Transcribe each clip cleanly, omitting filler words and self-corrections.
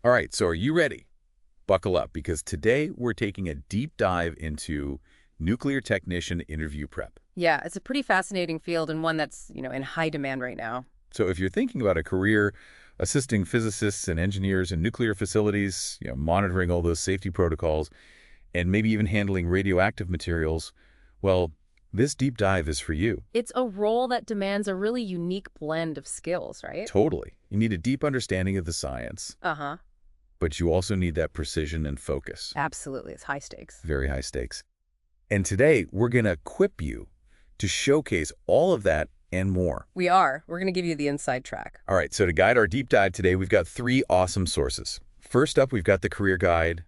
All right, so are you ready? Buckle up, because today we're taking a deep dive into nuclear technician interview prep. Yeah, it's a pretty fascinating field and one that's, in high demand right now. So if you're thinking about a career assisting physicists and engineers in nuclear facilities, monitoring all those safety protocols, and maybe even handling radioactive materials, well, this deep dive is for you. It's a role that demands a really unique blend of skills, right? Totally. You need a deep understanding of the science, Uh-huh. but you also need that precision and focus. Absolutely. It's high stakes. Very high stakes. And today, we're going to equip you to showcase all of that and more. We're going to give you the inside track. All right, so to guide our deep dive today, we've got three awesome sources. First up, we've got the career guide,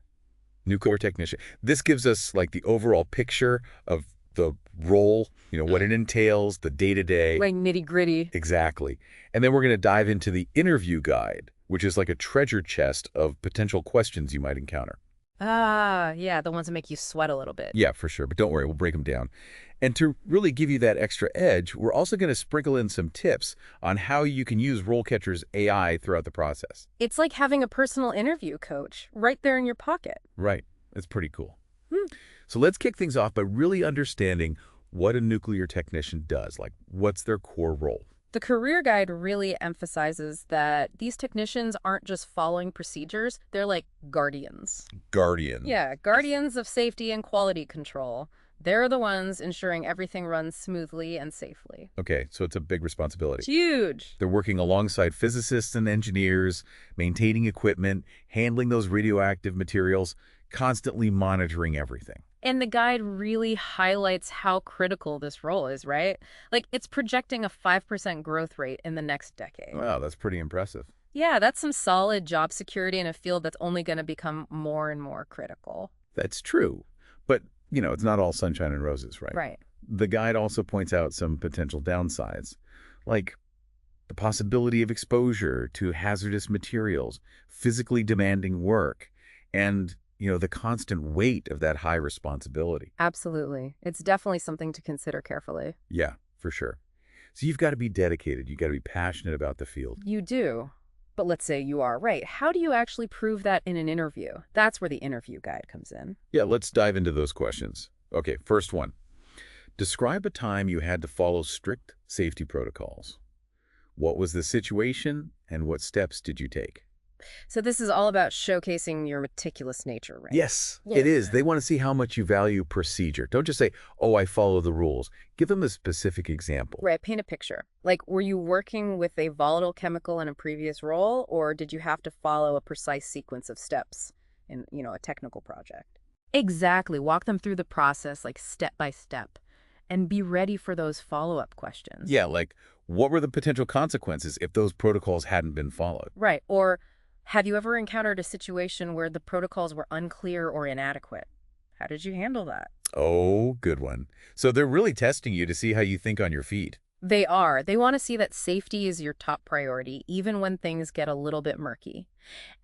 Nuclear Technician. This gives us like the overall picture of the role, what it entails, the day-to-day. Like nitty gritty. Exactly. And then we're going to dive into the interview guide, which is like a treasure chest of potential questions you might encounter. Ah, yeah, the ones that make you sweat a little bit. Yeah, for sure. But don't worry, we'll break them down. And to really give you that extra edge, we're also going to sprinkle in some tips on how you can use RoleCatcher's AI throughout the process. It's like having a personal interview coach right there in your pocket. Right. It's pretty cool. Hmm. So let's kick things off by really understanding what a nuclear technician does. Like, what's their core role? The career guide really emphasizes that these technicians aren't just following procedures, they're like guardians. Guardian. Yeah, guardians of safety and quality control. They're the ones ensuring everything runs smoothly and safely. Okay, so it's a big It's responsibility. huge. They're working alongside physicists and engineers, maintaining equipment, handling those radioactive materials, constantly monitoring everything. And the guide really highlights how critical this role is, right? Like, it's projecting a 5% growth rate in the next decade. Wow, that's pretty impressive. Yeah, that's some solid job security in a field that's only going to become more and more critical. That's true. But, it's not all sunshine and roses, right? Right. The guide also points out some potential downsides, like the possibility of exposure to hazardous materials, physically demanding work, and, the constant weight of that high responsibility. Absolutely. It's definitely something to consider carefully. Yeah, for sure. So you've got to be dedicated. You've got to be passionate about the field. You do. But let's say you are right. How do you actually prove that in an interview? That's where the interview guide comes in. Yeah, let's dive into those questions. Okay, first one. Describe a time you had to follow strict safety protocols. What was the situation and what steps did you take? So this is all about showcasing your meticulous nature, right? Yes, Yeah. it is. They want to see how much you value procedure. Don't just say, oh, I follow the rules. Give them a specific example. Right, paint a picture. Like, were you working with a volatile chemical in a previous role, or did you have to follow a precise sequence of steps in, a technical project? Exactly. Walk them through the process, like step by step, and be ready for those follow-up questions. Yeah, like what were the potential consequences if those protocols hadn't been followed? Right. Or have you ever encountered a situation where the protocols were unclear or inadequate? How did you handle that? Oh, good one. So they're really testing you to see how you think on your feet. They are. They want to see that safety is your top priority, even when things get a little bit murky.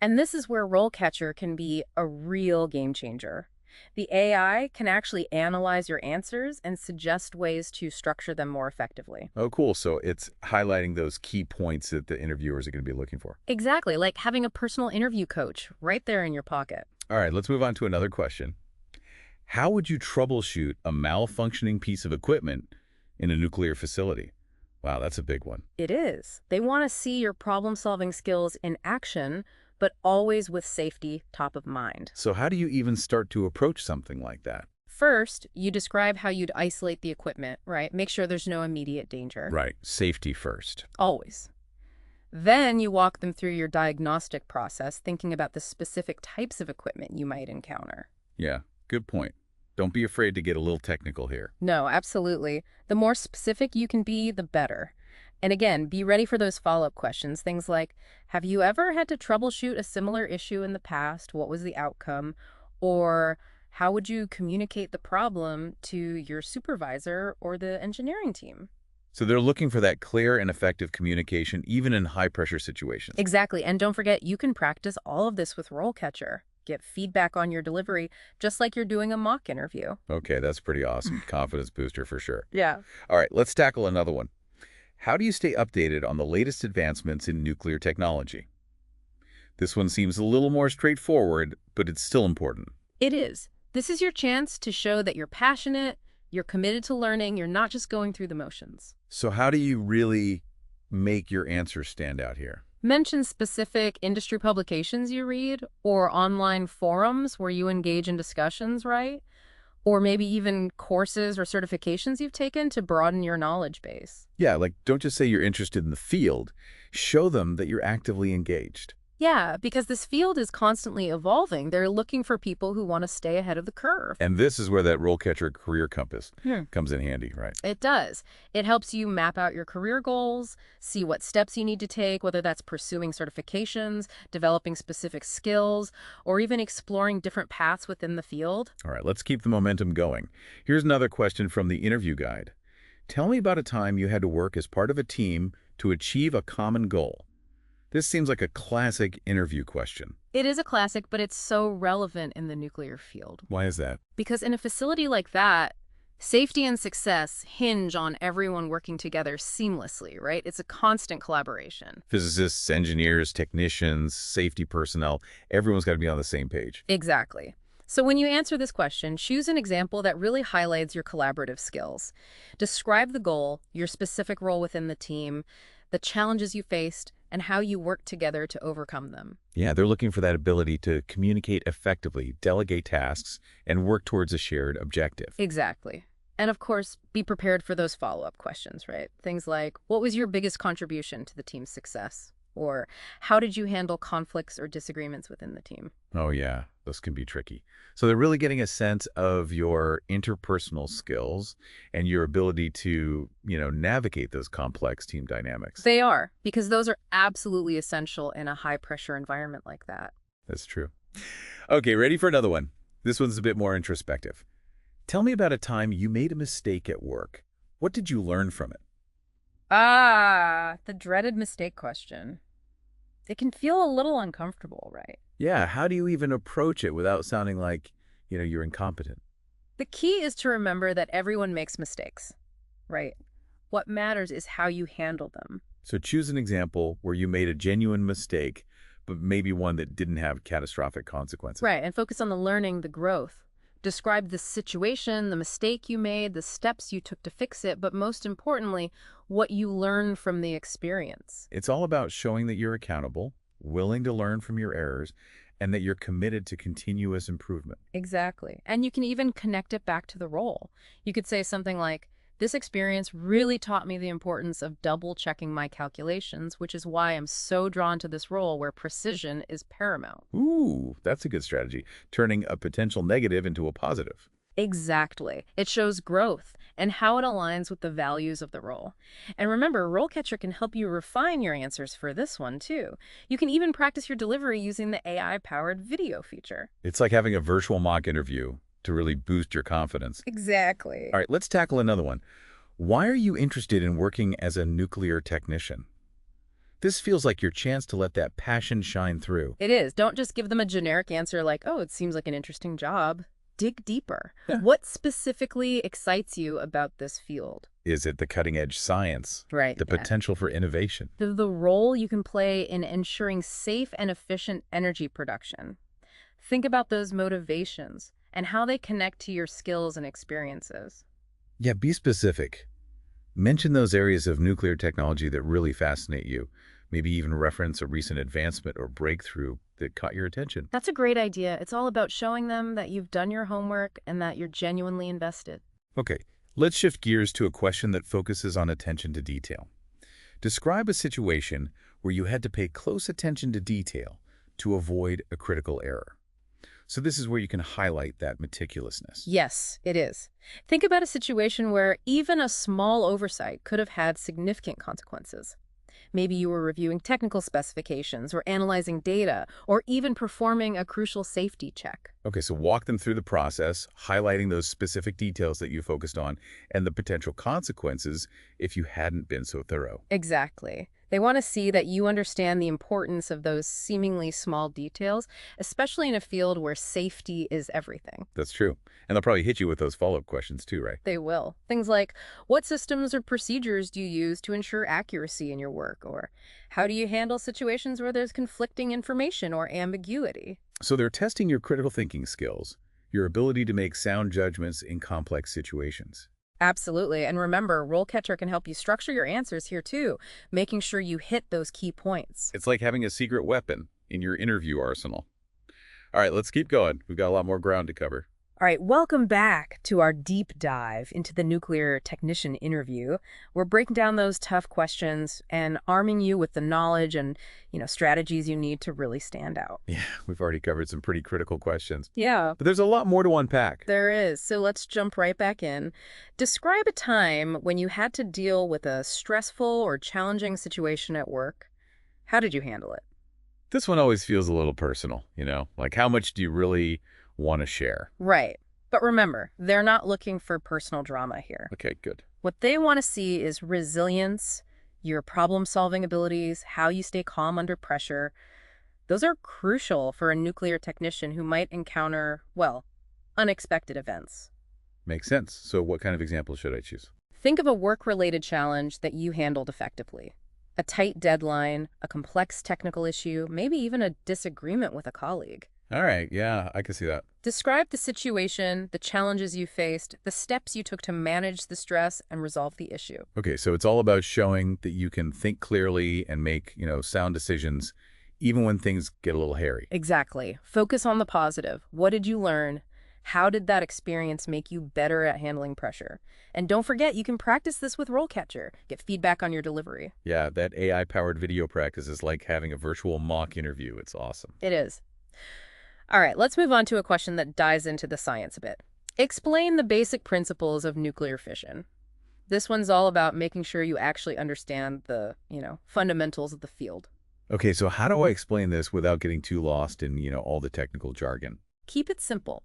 And this is where RoleCatcher can be a real game changer. The AI can actually analyze your answers and suggest ways to structure them more effectively. Oh, cool. So it's highlighting those key points that the interviewers are going to be looking for. Exactly, like having a personal interview coach right there in your pocket. All right, let's move on to another question. How would you troubleshoot a malfunctioning piece of equipment in a nuclear facility? Wow, that's a big one. It is. They want to see your problem-solving skills in action, but always with safety top of mind. So how do you even start to approach something like that? First, you describe how you'd isolate the equipment, right? Make sure there's no immediate danger. Right, safety first. Always. Then you walk them through your diagnostic process, thinking about the specific types of equipment you might encounter. Yeah, good point. Don't be afraid to get a little technical here. No, absolutely. The more specific you can be, the better. And again, be ready for those follow-up questions. Things like, have you ever had to troubleshoot a similar issue in the past? What was the outcome? Or how would you communicate the problem to your supervisor or the engineering team? So they're looking for that clear and effective communication, even in high-pressure situations. Exactly. And don't forget, you can practice all of this with RoleCatcher. Get feedback on your delivery, just like you're doing a mock interview. Okay, that's pretty awesome. Confidence booster for sure. Yeah. All right, let's tackle another one. How do you stay updated on the latest advancements in nuclear technology? This one seems a little more straightforward, but it's still important. It is. This is your chance to show that you're passionate, you're committed to learning, you're not just going through the motions. So how do you really make your answer stand out here? Mention specific industry publications you read or online forums where you engage in discussions, right? Or maybe even courses or certifications you've taken to broaden your knowledge base. Yeah, like don't just say you're interested in the field. Show them that you're actively engaged. Yeah, because this field is constantly evolving. They're looking for people who want to stay ahead of the curve. And this is where that RoleCatcher Career Compass Hmm. comes in handy, right? It does. It helps you map out your career goals, see what steps you need to take, whether that's pursuing certifications, developing specific skills, or even exploring different paths within the field. All right, let's keep the momentum going. Here's another question from the interview guide. Tell me about a time you had to work as part of a team to achieve a common goal. This seems like a classic interview question. It is a classic, but it's so relevant in the nuclear field. Why is that? Because in a facility like that, safety and success hinge on everyone working together seamlessly, right? It's a constant collaboration. Physicists, engineers, technicians, safety personnel, everyone's got to be on the same page. Exactly. So when you answer this question, choose an example that really highlights your collaborative skills. Describe the goal, your specific role within the team, the challenges you faced, and how you worked together to overcome them. Yeah, they're looking for that ability to communicate effectively, delegate tasks, and work towards a shared objective. Exactly. And of course, be prepared for those follow-up questions, right? Things like, what was your biggest contribution to the team's success? Or how did you handle conflicts or disagreements within the team? Oh yeah, those can be tricky. So they're really getting a sense of your interpersonal skills and your ability to, navigate those complex team dynamics. They are, because those are absolutely essential in a high-pressure environment like that. That's true. Okay, ready for another one? This one's a bit more introspective. Tell me about a time you made a mistake at work. What did you learn from it? Ah, the dreaded mistake question. It can feel a little uncomfortable, right? Yeah, how do you even approach it without sounding like, you're incompetent? The key is to remember that everyone makes mistakes, right? What matters is how you handle them. So choose an example where you made a genuine mistake, but maybe one that didn't have catastrophic consequences. Right, and focus on the learning, the growth. Describe the situation, the mistake you made, the steps you took to fix it, but most importantly, what you learned from the experience. It's all about showing that you're accountable, willing to learn from your errors, and that you're committed to continuous improvement. Exactly. And you can even connect it back to the role. You could say something like, this experience really taught me the importance of double-checking my calculations, which is why I'm so drawn to this role where precision is paramount. Ooh, that's a good strategy, turning a potential negative into a positive. Exactly. It shows growth and how it aligns with the values of the role. And remember, RoleCatcher can help you refine your answers for this one, too. You can even practice your delivery using the AI-powered video feature. It's like having a virtual mock interview to really boost your confidence. Exactly. All right, let's tackle another one. Why are you interested in working as a nuclear technician? This feels like your chance to let that passion shine through. It is. Don't just give them a generic answer like, oh, it seems like an interesting job. Dig deeper. Yeah. What specifically excites you about this field? Is it the cutting-edge science? Right. The potential for innovation? The role you can play in ensuring safe and efficient energy production. Think about those motivations and how they connect to your skills and experiences. Yeah, be specific. Mention those areas of nuclear technology that really fascinate you. Maybe even reference a recent advancement or breakthrough that caught your attention. That's a great idea. It's all about showing them that you've done your homework and that you're genuinely invested. Okay, let's shift gears to a question that focuses on attention to detail. Describe a situation where you had to pay close attention to detail to avoid a critical error. So this is where you can highlight that meticulousness. Yes, it is. Think about a situation where even a small oversight could have had significant consequences. Maybe you were reviewing technical specifications or analyzing data or even performing a crucial safety check. Okay, so walk them through the process, highlighting those specific details that you focused on and the potential consequences if you hadn't been so thorough. Exactly. They want to see that you understand the importance of those seemingly small details, especially in a field where safety is everything. That's true. And they'll probably hit you with those follow-up questions too, right? They will. Things like, what systems or procedures do you use to ensure accuracy in your work? Or how do you handle situations where there's conflicting information or ambiguity? So they're testing your critical thinking skills, your ability to make sound judgments in complex situations. Absolutely. And remember, RoleCatcher can help you structure your answers here too, making sure you hit those key points. It's like having a secret weapon in your interview arsenal. All right, let's keep going. We've got a lot more ground to cover. All right, welcome back to our deep dive into the nuclear technician interview. We're breaking down those tough questions and arming you with the knowledge and, strategies you need to really stand out. Yeah, we've already covered some pretty critical questions. Yeah, But there's a lot more to unpack. there is. So let's jump right back in. Describe a time when you had to deal with a stressful or challenging situation at work. How did you handle it? This one always feels a little personal, like how much do you really want to share? Right. But remember, they're not looking for personal drama here. Okay, good. What they want to see is resilience, your problem-solving abilities, how you stay calm under pressure. Those are crucial for a nuclear technician who might encounter, well, unexpected events. Makes sense. So what kind of examples should I choose? Think of a work-related challenge that you handled effectively. A tight deadline, a complex technical issue, maybe even a disagreement with a colleague. All right, yeah, I can see that. Describe the situation, the challenges you faced, the steps you took to manage the stress and resolve the issue. Okay, so it's all about showing that you can think clearly and make, sound decisions even when things get a little hairy. Exactly. Focus on the positive. What did you learn? How did that experience make you better at handling pressure? And don't forget, you can practice this with RoleCatcher. Get feedback on your delivery. Yeah, that AI-powered video practice is like having a virtual mock interview. It's awesome. It is. All right, let's move on to a question that dives into the science a bit. Explain the basic principles of nuclear fission. This one's all about making sure you actually understand the, fundamentals of the field. Okay, so how do I explain this without getting too lost in, all the technical jargon? Keep it simple.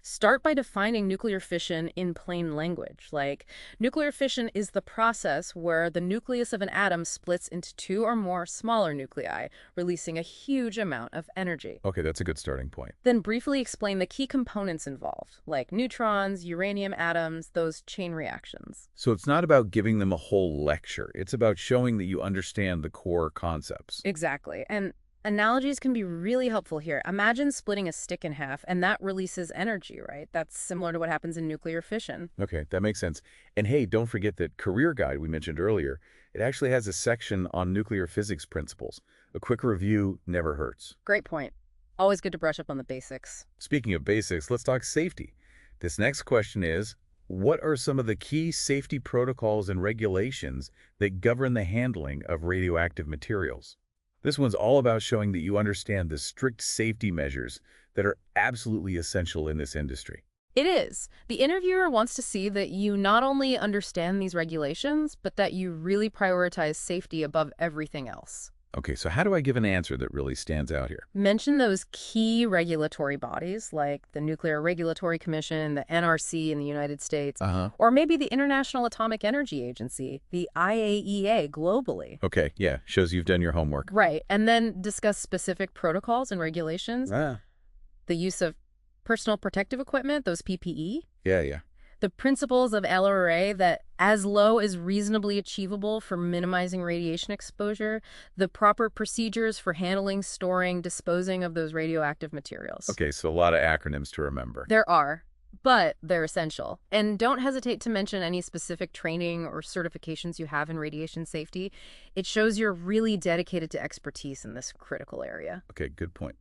Start by defining nuclear fission in plain language. Like, nuclear fission is the process where the nucleus of an atom splits into two or more smaller nuclei, releasing a huge amount of energy. Okay, that's a good starting point. Then briefly explain the key components involved, like neutrons, uranium atoms, those chain reactions. So it's not about giving them a whole lecture. It's about showing that you understand the core concepts. Exactly. And analogies can be really helpful here. Imagine splitting a stick in half, and that releases energy, right? That's similar to what happens in nuclear fission. Okay, that makes sense. And hey, don't forget that Career Guide we mentioned earlier, it actually has a section on nuclear physics principles. A quick review never hurts. Great point. Always good to brush up on the basics. Speaking of basics, let's talk safety. This next question is, what are some of the key safety protocols and regulations that govern the handling of radioactive materials? This one's all about showing that you understand the strict safety measures that are absolutely essential in this industry. It is. The interviewer wants to see that you not only understand these regulations, but that you really prioritize safety above everything else. Okay, so how do I give an answer that really stands out here? Mention those key regulatory bodies like the Nuclear Regulatory Commission, the NRC in the United States, or maybe the International Atomic Energy Agency, the IAEA globally. Okay, yeah, shows you've done your homework. Right, and then discuss specific protocols and regulations, the use of personal protective equipment, those PPE, Yeah. the principles of LRA that as low as reasonably achievable for minimizing radiation exposure, the proper procedures for handling, storing, disposing of those radioactive materials. Okay, so a lot of acronyms to remember. There are, but they're essential. And don't hesitate to mention any specific training or certifications you have in radiation safety. It shows you're really dedicated to expertise in this critical area. Okay, good point.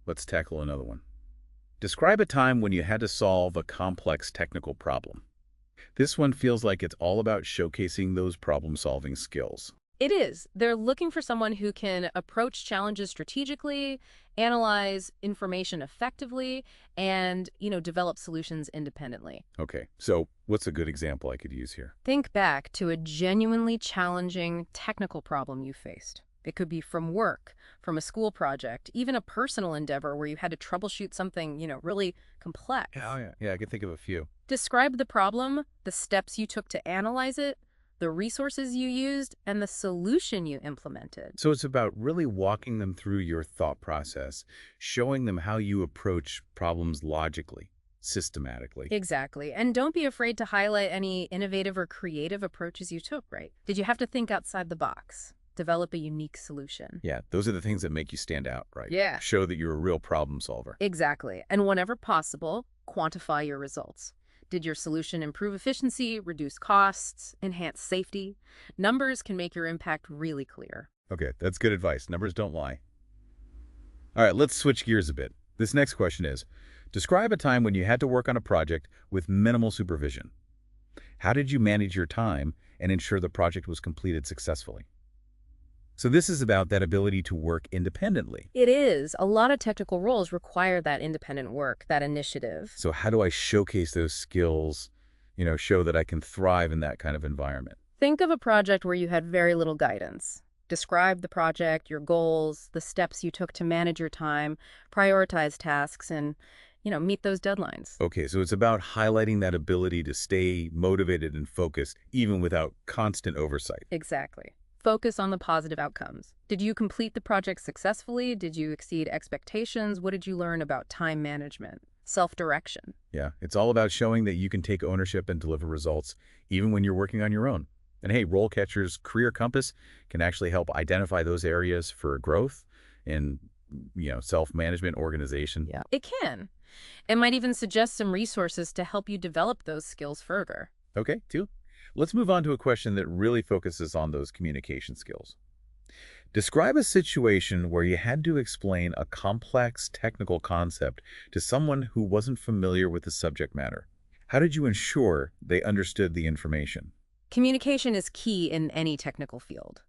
Let's tackle another one. Describe a time when you had to solve a complex technical problem. This one feels like it's all about showcasing those problem-solving skills. It is. They're looking for someone who can approach challenges strategically, analyze information effectively, and, develop solutions independently. Okay, so what's a good example I could use here? Think back to a genuinely challenging technical problem you faced. It could be from work, from a school project, even a personal endeavor where you had to troubleshoot something, really complex. Oh, yeah. Yeah, I can think of a few. Describe the problem, the steps you took to analyze it, the resources you used, and the solution you implemented. So it's about really walking them through your thought process, showing them how you approach problems logically, systematically. Exactly. And don't be afraid to highlight any innovative or creative approaches you took, right? Did you have to think outside the box? Develop a unique solution? Yeah, those are the things that make you stand out, right? Yeah. Show that you're a real problem solver. Exactly. And whenever possible, quantify your results. Did your solution improve efficiency, reduce costs, enhance safety? Numbers can make your impact really clear. Okay, that's good advice. Numbers don't lie. All right, let's switch gears a bit. This next question is, describe a time when you had to work on a project with minimal supervision. How did you manage your time and ensure the project was completed successfully? So this is about that ability to work independently. It is. A lot of technical roles require that independent work, that initiative. So how do I showcase those skills, show that I can thrive in that kind of environment? Think of a project where you had very little guidance. Describe the project, your goals, the steps you took to manage your time, prioritize tasks, and, meet those deadlines. Okay, so it's about highlighting that ability to stay motivated and focused even without constant oversight. Exactly. Focus on the positive outcomes. Did you complete the project successfully? Did you exceed expectations? What did you learn about time management? Self-direction. Yeah, it's all about showing that you can take ownership and deliver results even when you're working on your own. And hey, RoleCatcher's Career Compass can actually help identify those areas for growth in, self-management, organization. Yeah, it can. It might even suggest some resources to help you develop those skills further. Okay, two. Let's move on to a question that really focuses on those communication skills. Describe a situation where you had to explain a complex technical concept to someone who wasn't familiar with the subject matter. How did you ensure they understood the information? Communication is key in any technical field.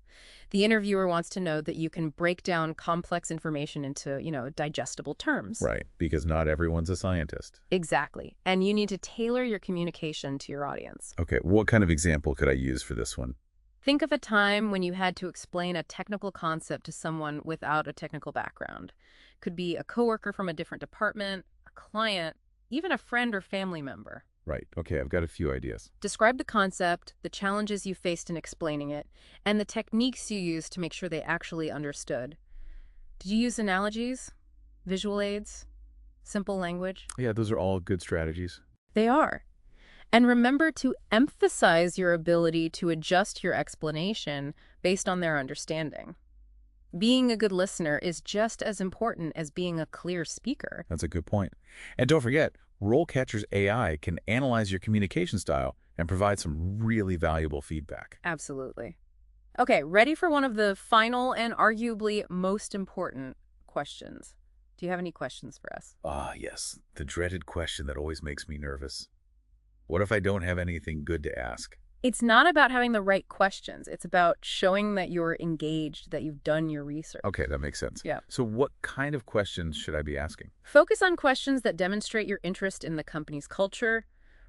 The interviewer wants to know that you can break down complex information into, digestible terms. Right, because not everyone's a scientist. Exactly. And you need to tailor your communication to your audience. Okay, what kind of example could I use for this one? Think of a time when you had to explain a technical concept to someone without a technical background. Could be a coworker from a different department, a client, even a friend or family member. Right, okay, I've got a few ideas. Describe the concept, the challenges you faced in explaining it, and the techniques you used to make sure they actually understood. Did you use analogies, visual aids, simple language? Yeah, those are all good strategies. They are. And remember to emphasize your ability to adjust your explanation based on their understanding. Being a good listener is just as important as being a clear speaker. That's a good point. And don't forget, RoleCatcher's AI can analyze your communication style and provide some really valuable feedback. Absolutely. Okay, ready for one of the final and arguably most important questions. Do you have any questions for us? Ah, yes, the dreaded question that always makes me nervous. What if I don't have anything good to ask? It's not about having the right questions. It's about showing that you're engaged, that you've done your research. Okay, that makes sense. Yeah. So what kind of questions should I be asking? Focus on questions that demonstrate your interest in the company's culture,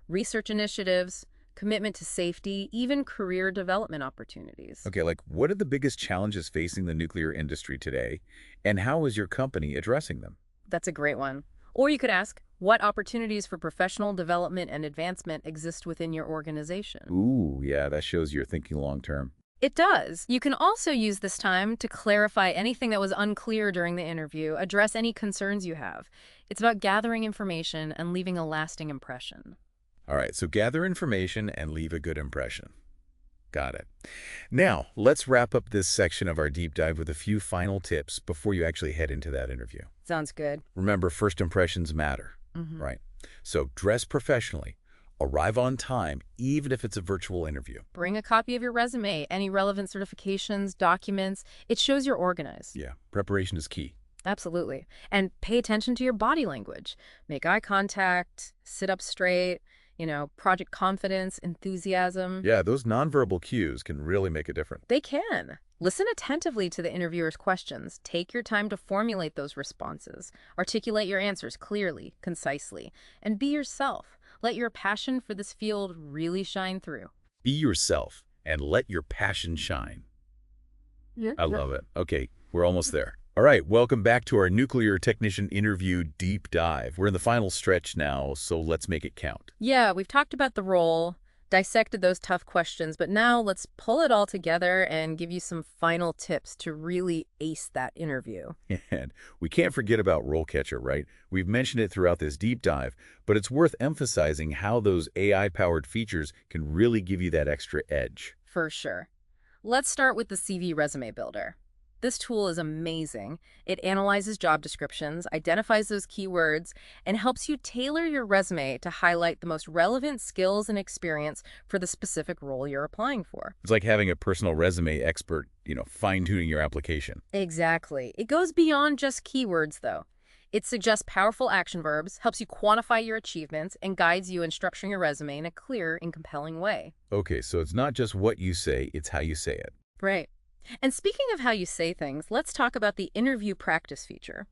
research initiatives, commitment to safety, even career development opportunities. Okay, like what are the biggest challenges facing the nuclear industry today, and how is your company addressing them? That's a great one. Or you could ask, what opportunities for professional development and advancement exist within your organization? Ooh, yeah, that shows you're thinking long term. It does. You can also use this time to clarify anything that was unclear during the interview, address any concerns you have. It's about gathering information and leaving a lasting impression. All right, so gather information and leave a good impression. Got it. Now, let's wrap up this section of our deep dive with a few final tips before you actually head into that interview. Sounds good. Remember, first impressions matter, right? So dress professionally, arrive on time, even if it's a virtual interview. Bring a copy of your resume, any relevant certifications, documents. It shows you're organized. Yeah, preparation is key. Absolutely. And pay attention to your body language. Make eye contact, sit up straight, project confidence, enthusiasm. Yeah, those nonverbal cues can really make a difference. They can. Listen attentively to the interviewer's questions. Take your time to formulate those responses. Articulate your answers clearly, concisely, and be yourself. Let your passion for this field really shine through. Be yourself and let your passion shine. Yeah. I love it. Okay, we're almost there. All right, welcome back to our nuclear technician interview deep dive. We're in the final stretch now, so let's make it count. Yeah, we've talked about the role, dissected those tough questions, but now let's pull it all together and give you some final tips to really ace that interview. And we can't forget about RoleCatcher, right? We've mentioned it throughout this deep dive, but it's worth emphasizing how those AI-powered features can really give you that extra edge. For sure. Let's start with the CV Resume Builder. This tool is amazing. It analyzes job descriptions, identifies those keywords, and helps you tailor your resume to highlight the most relevant skills and experience for the specific role you're applying for. It's like having a personal resume expert, fine-tuning your application. Exactly. It goes beyond just keywords, though. It suggests powerful action verbs, helps you quantify your achievements, and guides you in structuring your resume in a clear and compelling way. Okay, so it's not just what you say, it's how you say it. Right. And speaking of how you say things, let's talk about the interview practice feature.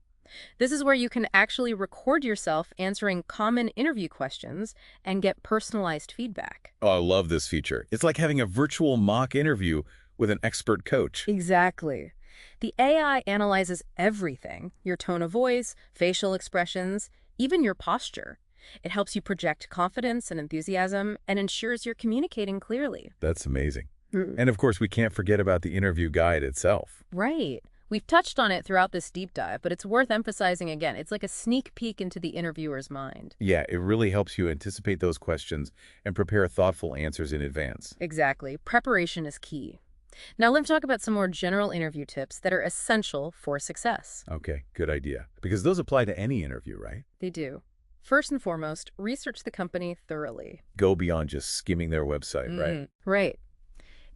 This is where you can actually record yourself answering common interview questions and get personalized feedback. Oh, I love this feature. It's like having a virtual mock interview with an expert coach. Exactly. The AI analyzes everything, your tone of voice, facial expressions, even your posture. It helps you project confidence and enthusiasm and ensures you're communicating clearly. That's amazing. And of course, we can't forget about the interview guide itself. Right. We've touched on it throughout this deep dive, but it's worth emphasizing again. It's like a sneak peek into the interviewer's mind. Yeah, it really helps you anticipate those questions and prepare thoughtful answers in advance. Exactly. Preparation is key. Now let's talk about some more general interview tips that are essential for success. Okay, good idea. Because those apply to any interview, right? They do. First and foremost, research the company thoroughly. Go beyond just skimming their website, right? Right.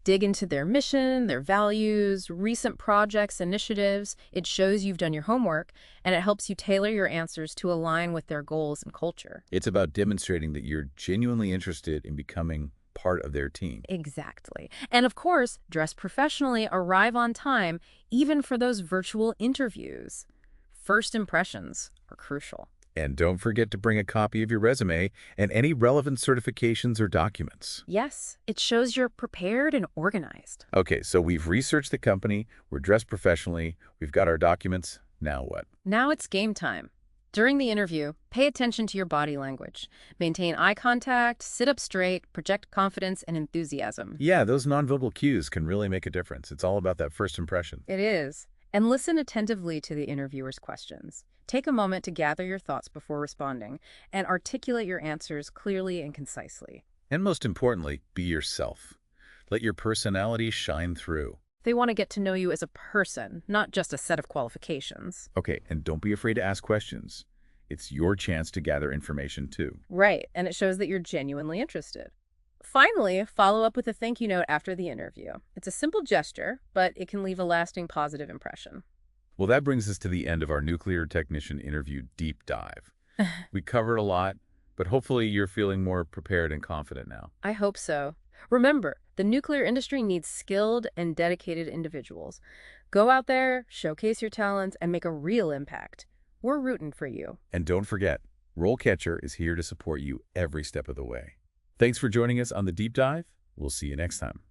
Dig into their mission, their values, recent projects, initiatives. It shows you've done your homework, and it helps you tailor your answers to align with their goals and culture. It's about demonstrating that you're genuinely interested in becoming part of their team. Exactly. And of course, dress professionally, arrive on time, even for those virtual interviews. First impressions are crucial. And don't forget to bring a copy of your resume and any relevant certifications or documents. Yes, it shows you're prepared and organized. Okay, so we've researched the company, we're dressed professionally, we've got our documents. Now what? Now it's game time. During the interview, pay attention to your body language. Maintain eye contact, sit up straight, project confidence and enthusiasm. Yeah, those nonverbal cues can really make a difference. It's all about that first impression. It is. And listen attentively to the interviewer's questions. Take a moment to gather your thoughts before responding and articulate your answers clearly and concisely. And most importantly, be yourself. Let your personality shine through. They want to get to know you as a person, not just a set of qualifications. Okay, and don't be afraid to ask questions. It's your chance to gather information too. Right, and it shows that you're genuinely interested. Finally, follow up with a thank you note after the interview. It's a simple gesture, but it can leave a lasting positive impression. Well, that brings us to the end of our nuclear technician interview deep dive. We covered a lot, but hopefully you're feeling more prepared and confident now. I hope so. Remember, the nuclear industry needs skilled and dedicated individuals. Go out there, showcase your talents, and make a real impact. We're rooting for you. And don't forget, RoleCatcher is here to support you every step of the way. Thanks for joining us on the deep dive. We'll see you next time.